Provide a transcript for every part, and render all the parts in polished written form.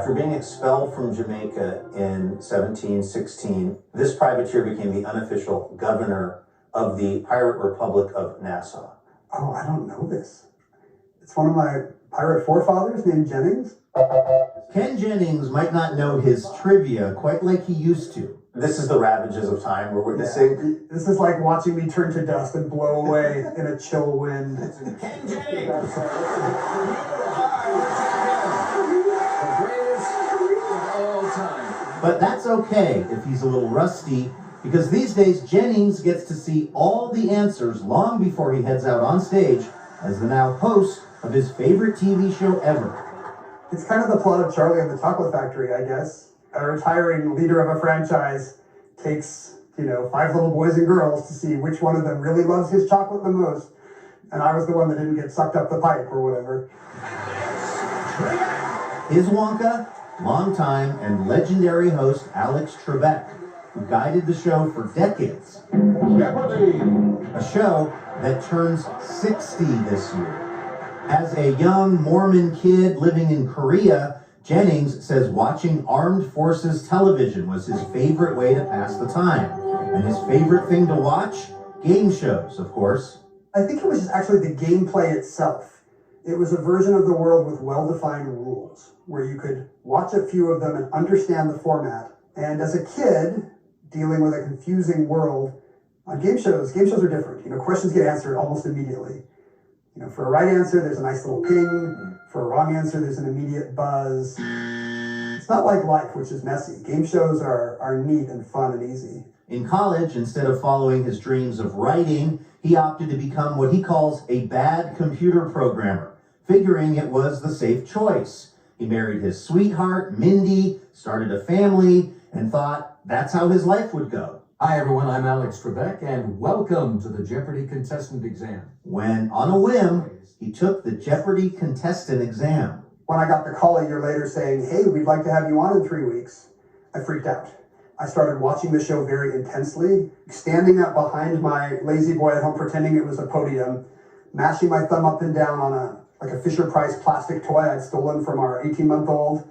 After being expelled from Jamaica in 1716, this privateer became the unofficial governor of the Pirate Republic of Nassau. Oh, I don't know this. It's one of my pirate forefathers named Jennings. Ken Jennings might not know his trivia quite like he used to. This is the ravages of time we're witnessing. Yeah, this is like watching me turn to dust and blow away in a chill wind. Ken Jennings! But that's okay if he's a little rusty, because these days Jennings gets to see all the answers long before he heads out on stage as the now host of his favorite TV show ever. It's kind of the plot of Charlie and the Chocolate Factory, I guess. A retiring leader of a franchise takes, 5 little boys and girls to see which one of them really loves his chocolate the most. And I was the one that didn't get sucked up the pipe or whatever. His Wonka, longtime and legendary host Alex Trebek, who guided the show for decades. Jeopardy! A show that turns 60 this year. As a young Mormon kid living in Korea, Jennings says watching armed forces television was his favorite way to pass the time. And his favorite thing to watch? Game shows, of course. I think it was just actually the gameplay itself. It was a version of the world with well-defined rules, where you could watch a few of them and understand the format. And as a kid, dealing with a confusing world, on game shows are different. Questions get answered almost immediately. For a right answer, there's a nice little ping. For a wrong answer, there's an immediate buzz. It's not like life, which is messy. Game shows are neat and fun and easy. In college, instead of following his dreams of writing, he opted to become what he calls a bad computer programmer, figuring it was the safe choice. He married his sweetheart, Mindy, started a family, and thought that's how his life would go. Hi everyone, I'm Alex Trebek, and welcome to the Jeopardy contestant exam. When, on a whim, he took the Jeopardy contestant exam. When I got the call a year later saying, hey, we'd like to have you on in 3 weeks, I freaked out. I started watching the show very intensely, standing up behind my lazy boy at home pretending it was a podium, mashing my thumb up and down on a Fisher-Price plastic toy I'd stolen from our 18-month-old,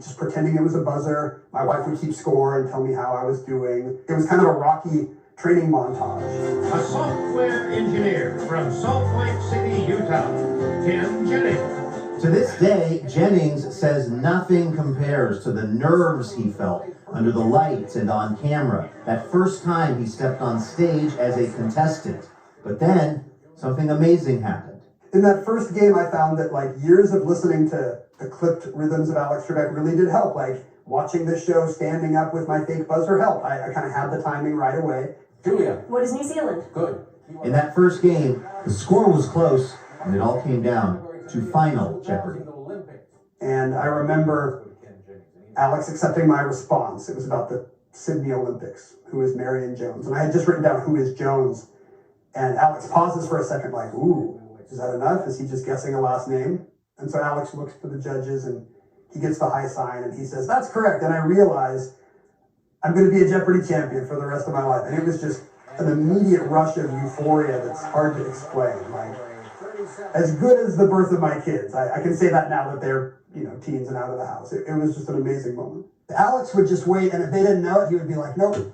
just pretending it was a buzzer. My wife would keep score and tell me how I was doing. It was kind of a rocky training montage. A software engineer from Salt Lake City, Utah, Ken Jennings. To this day, Jennings says nothing compares to the nerves he felt under the lights and on camera that first time he stepped on stage as a contestant. But then, something amazing happened. In that first game, I found that years of listening to the clipped rhythms of Alex Trebek really did help. Watching this show, standing up with my fake buzzer helped. I kind of had the timing right away. Julia. What is New Zealand? Good. In that first game, the score was close, and it all came down to Final Jeopardy. And I remember Alex accepting my response. It was about the Sydney Olympics, who is Marion Jones. And I had just written down who is Jones. And Alex pauses for a second ooh, is that enough? Is he just guessing a last name? And so Alex looks to the judges and he gets the high sign and he says, that's correct. And I realize I'm going to be a Jeopardy champion for the rest of my life. And it was just an immediate rush of euphoria that's hard to explain. As good as the birth of my kids. I can say that now that they're, teens and out of the house. It was just an amazing moment. Alex would just wait, and if they didn't know it, he would be like, nope.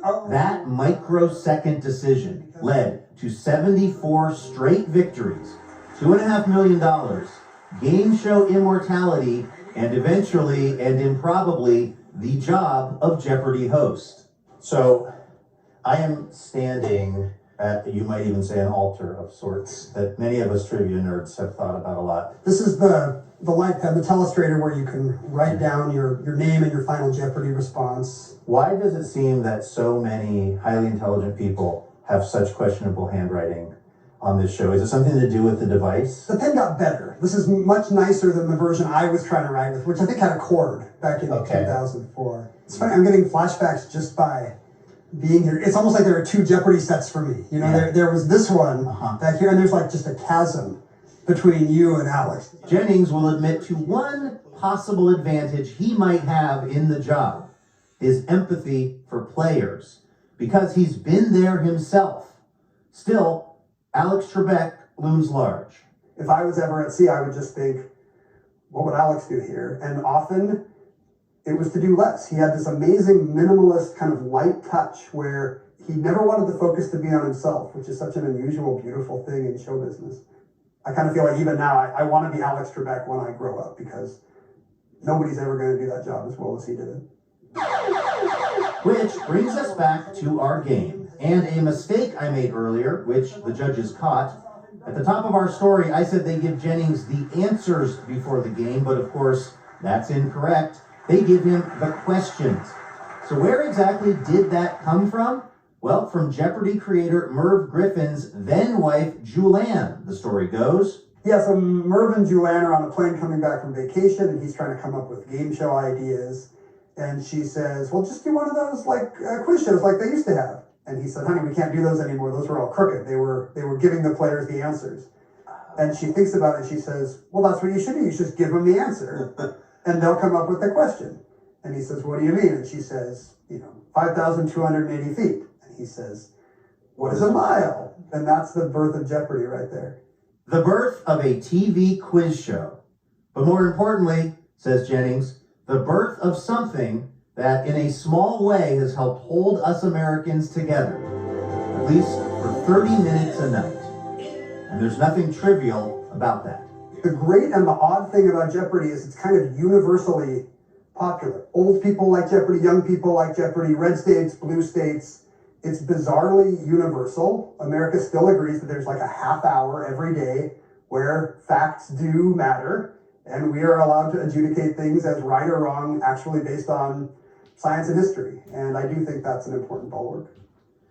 Oh. That microsecond decision led to 74 straight victories, $2.5 million, game show immortality, and eventually, and improbably, the job of Jeopardy host. So, I am standing at, you might even say, an altar of sorts that many of us trivia nerds have thought about a lot. This is the light pen, the telestrator, where you can write down your name and your final Jeopardy response. Why does it seem that so many highly intelligent people have such questionable handwriting on this show? Is it something to do with the device? The pen got better. This is much nicer than the version I was trying to write with, which I think had a cord back in 2004. It's funny, I'm getting flashbacks just by being here. It's almost like there are 2 Jeopardy sets for me. There was this one back here, and there's just a chasm between you and Alex. Jennings will admit to one possible advantage he might have in the job, his empathy for players, because he's been there himself. Still, Alex Trebek looms large. If I was ever at sea, I would just think, what would Alex do here? And often it was to do less. He had this amazing minimalist kind of light touch where he never wanted the focus to be on himself, which is such an unusual, beautiful thing in show business. I kind of feel like even now I want to be Alex Trebek when I grow up, because nobody's ever going to do that job as well as he did it. Which brings us back to our game, and a mistake I made earlier, which the judges caught. At the top of our story, I said they give Jennings the answers before the game, but of course, that's incorrect. They give him the questions. So where exactly did that come from? Well, from Jeopardy creator Merv Griffin's then-wife, Julianne, the story goes. Yeah, so Merv and Julianne are on a plane coming back from vacation, and he's trying to come up with game show ideas. And she says, well, just do one of those quiz shows like they used to have. And he said, honey, we can't do those anymore. Those were all crooked. They were giving the players the answers. And she thinks about it. She says, well, that's what you should do. You should just give them the answer, and they'll come up with the question. And he says, what do you mean? And she says, 5,280 feet. And he says, what is a mile? And that's the birth of Jeopardy right there. The birth of a TV quiz show. But more importantly, says Jennings, the birth of something that in a small way has helped hold us Americans together, at least for 30 minutes a night. And there's nothing trivial about that. The great and the odd thing about Jeopardy is it's kind of universally popular. Old people like Jeopardy, young people like Jeopardy, red states, blue states. It's bizarrely universal. America still agrees that there's like a half hour every day where facts do matter, and we are allowed to adjudicate things as right or wrong, actually based on science and history. And I do think that's an important bulwark.